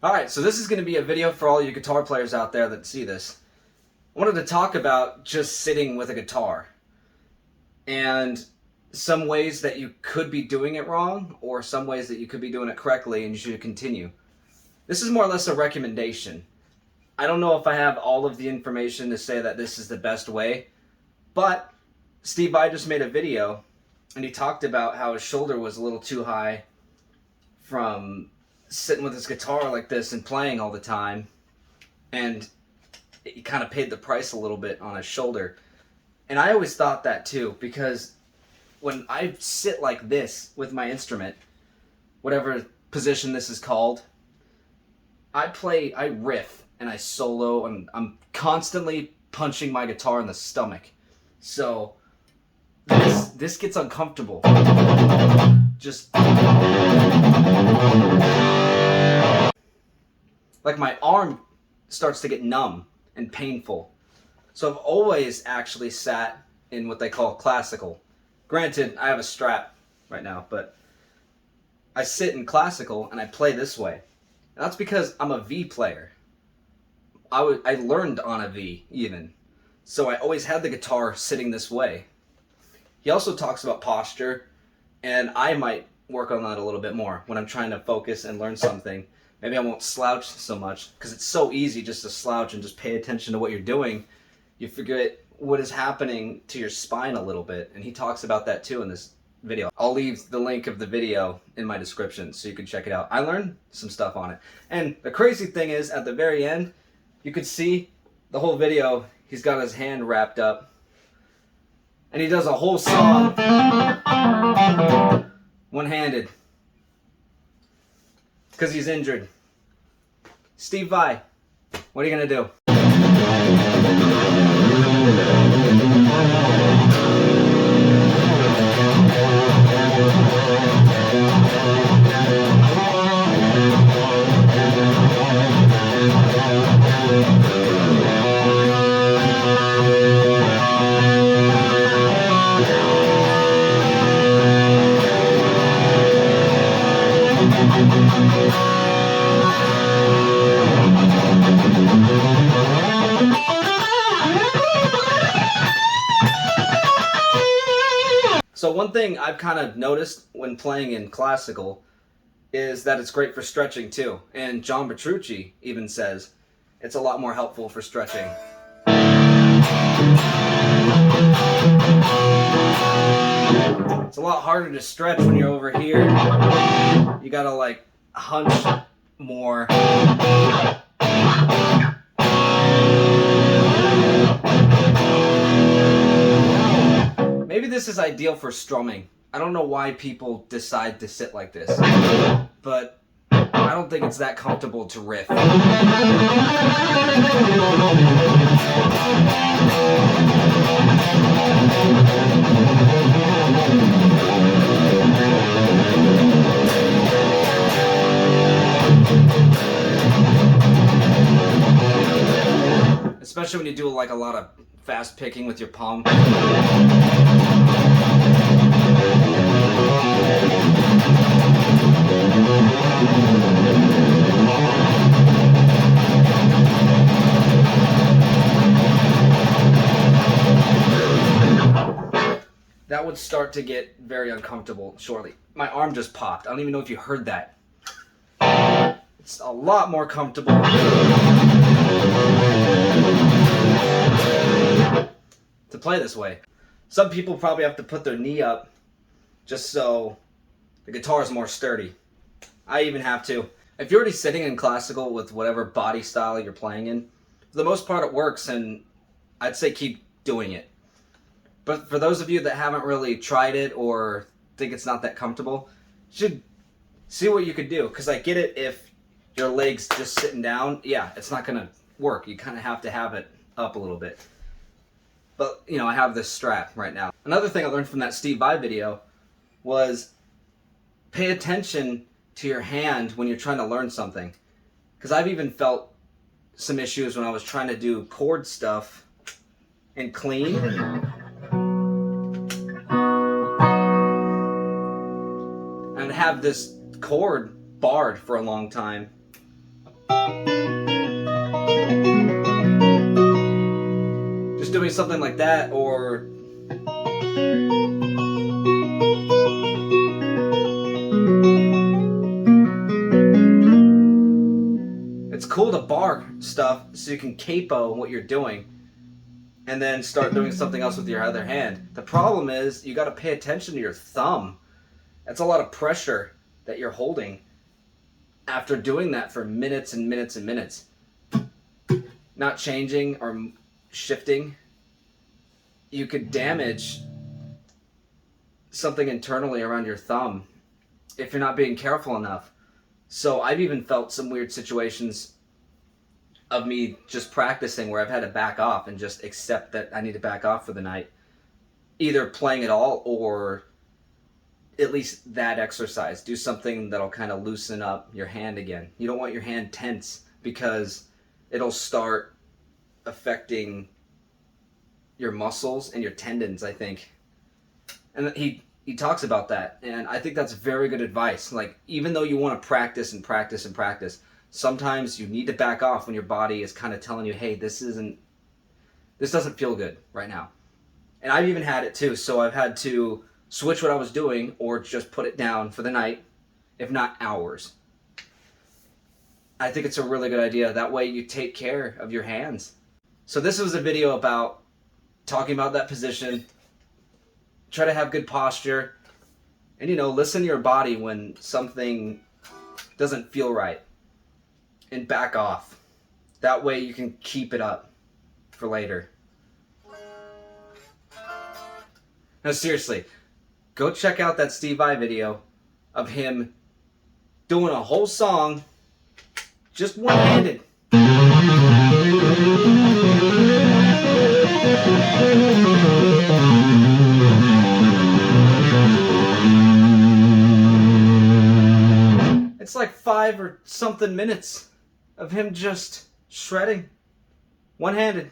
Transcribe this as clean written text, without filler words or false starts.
Alright, so this is going to be a video for all you guitar players out there that see this. I wanted to talk about just sitting with a guitar and some ways that you could be doing it wrong or some ways that you could be doing it correctly and you should continue. This is more or less a recommendation. I don't know if I have all of the information to say that this is the best way, but Steve Vai just made a video and he talked about how his shoulder was a little too high from sitting with his guitar like this and playing all the time, and he kind of paid the price a little bit on his shoulder. And I always thought that too, because when I sit like this with my instrument, whatever position this is called, I riff and I solo and I'm constantly punching my guitar in the stomach. So this gets uncomfortable. Just like my arm starts to get numb and painful. So I've always actually sat in what they call classical. Granted, I have a strap right now, but I sit in classical and I play this way. And that's because I'm a V player. I learned on a V even. So I always had the guitar sitting this way. He also talks about posture, and I might work on that a little bit more when I'm trying to focus and learn something. Maybe I won't slouch so much, because it's so easy just to slouch and just pay attention to what you're doing. You forget what is happening to your spine a little bit, and he talks about that too in this video. I'll leave the link of the video in my description so you can check it out. I learned some stuff on it. And the crazy thing is, at the very end, you could see the whole video, he's got his hand wrapped up, and he does a whole song one-handed because he's injured. Steve Vai, what are you gonna do? So one thing I've kind of noticed when playing in classical is that it's great for stretching too. And John Petrucci even says it's a lot more helpful for stretching. It's a lot harder to stretch when you're over here. You gotta like hunch more. Maybe this is ideal for strumming. I don't know why people decide to sit like this, but I don't think it's that comfortable to riff. Especially when you do like a lot of fast picking with your palm. That would start to get very uncomfortable shortly. My arm just popped. I don't even know if you heard that. It's a lot more comfortable to play this way. Some people probably have to put their knee up just so the guitar is more sturdy. I even have to. If you're already sitting in classical with whatever body style you're playing in, for the most part it works, and I'd say keep doing it. But for those of you that haven't really tried it or think it's not that comfortable, you should see what you could do. Because I get it, if your leg's just sitting down, yeah, it's not going to work. You kind of have to have it up a little bit. But, you know, I have this strap right now. Another thing I learned from that Steve Vai video was pay attention to your hand when you're trying to learn something. Because I've even felt some issues when I was trying to do chord stuff and clean. and have this chord barred for a long time. Just doing something like that, or it's cool to bar stuff so you can capo what you're doing and then start doing something else with your other hand. The problem is you got to pay attention to your thumb. That's a lot of pressure that you're holding after doing that for minutes and minutes and minutes. Not changing or shifting, you could damage something internally around your thumb if you're not being careful enough. So I've even felt some weird situations of me just practicing where I've had to back off and just accept that I need to back off for the night. Either playing at all or at least that exercise. Do something that'll kind of loosen up your hand again. You don't want your hand tense because it'll start affecting your muscles and your tendons, I think. And he talks about that, and I think that's very good advice. Like, even though you want to practice and practice and practice, sometimes you need to back off when your body is kind of telling you, hey, this doesn't feel good right now. And I've even had it too, so I've had to switch what I was doing or just put it down for the night, if not hours. I think it's a really good idea. That way you take care of your hands. So this was a video about talking about that position. Try to have good posture. And, listen to your body when something doesn't feel right. And back off. That way you can keep it up for later. Now seriously, go check out that Steve Vai video of him doing a whole song just one-handed. It's like 5 or something minutes of him just shredding one-handed.